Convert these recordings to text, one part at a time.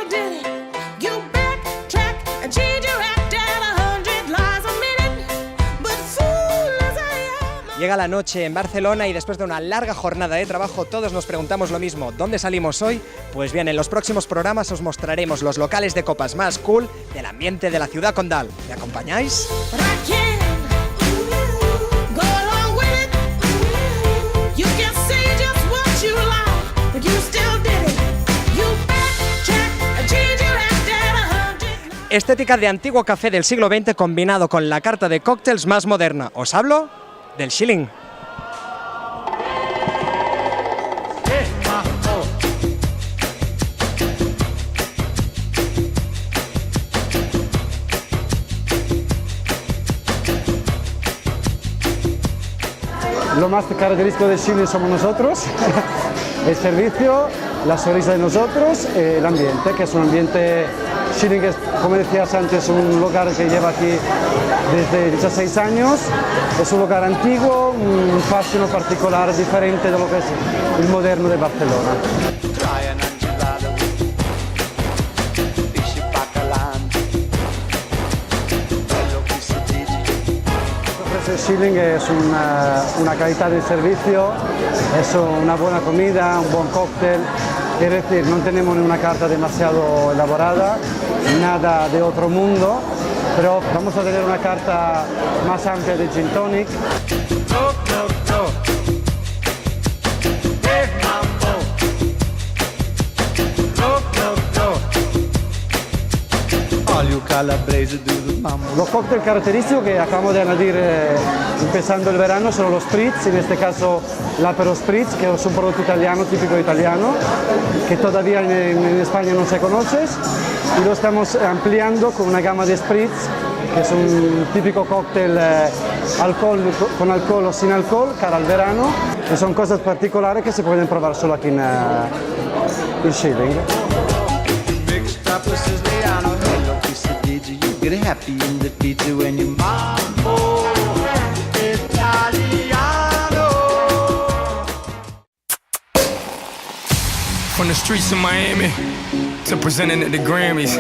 still did it. You backtrack and change your act at 100 lies a minute. But fool as I am. Llega la noche en Barcelona y después de una larga jornada de trabajo todos nos preguntamos lo mismo. ¿Dónde salimos hoy? Pues bien, en los próximos programas os mostraremos los locales de copas más cool del ambiente de la ciudad condal. ¿Me acompañáis? But I can't go along with it. You can say just what you like, but you still did it. You backtrack and change your act at 100 lies. Estética de antiguo café del siglo XX combinado con la carta de cócteles más moderna. Os hablo del Shilling. Lo más característico de Shilling somos nosotros, el servicio, la sonrisa de nosotros, el ambiente, que es un ambiente. Shilling es, como decías antes, un lugar que lleva aquí desde 16 años, es un lugar antiguo, un fascino particular, diferente de lo que es el moderno de Barcelona. Shilling es una calidad de servicio, es una buena comida, un buen cóctel, es decir, no tenemos una carta demasiado elaborada, nada de otro mundo, pero vamos a tener una carta más amplia de gin tonic. Los cócteles característicos que acabamos de añadir empezando el verano son los spritz, en este caso l'Aperol Spritz, que es un producto italiano, típico italiano, que todavía en España no se conoce, y lo estamos ampliando con una gama de spritz, que es un típico cóctel con alcohol o sin alcohol, cara al verano, que son cosas particulares que se pueden probar solo aquí en Shilling. Get happy in the pizza when you mambo italiano. From the streets of Miami to presenting at the Grammys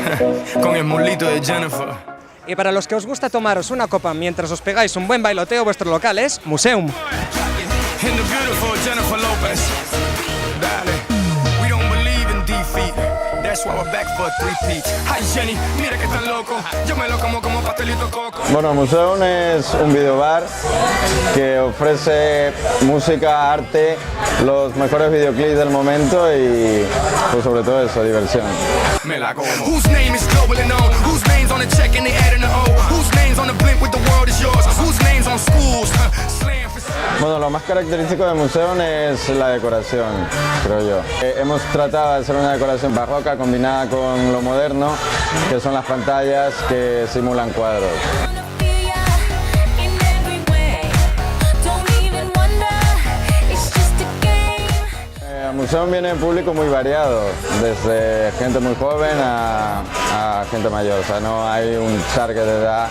con el mulito de Jennifer. Y para los que os gusta tomaros una copa mientras os pegáis un buen bailoteo, vuestro local es Museum. And the beautiful Jennifer Lopez. Dale. We don't believe in defeat. That's why we're back for a three-peat. Hi Jenny, mira que tan loco. Yo me lo como pastelito coco. Bueno, Museum es un videobar que ofrece música, arte, los mejores videoclips del momento y pues sobre todo eso, diversión. Me la como. Whose name is global and known? Whose name's on the check and they adding the O? Whose name's on the blimp with the world is yours? Whose name's on schools? Slam for... Bueno, lo más característico de Museum es la decoración, creo yo. Hemos tratado de hacer una decoración barroca combinada con lo moderno, que son las pantallas que simulan cuadros. Al Museum viene un público muy variado, desde gente muy joven a gente mayor, o sea, no hay un target de edad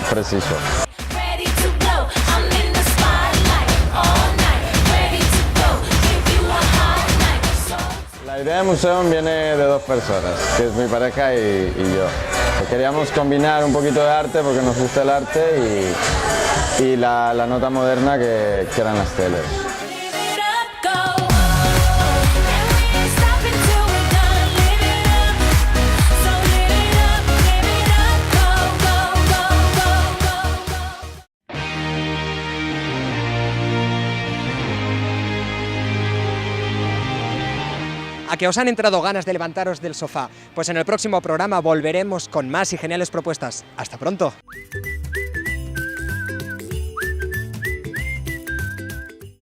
preciso. La idea de Museum viene de dos personas, que es mi pareja y yo. Queríamos combinar un poquito de arte porque nos gusta el arte y la nota moderna que eran las teles. ¿A que os han entrado ganas de levantaros del sofá? Pues en el próximo programa volveremos con más y geniales propuestas. ¡Hasta pronto!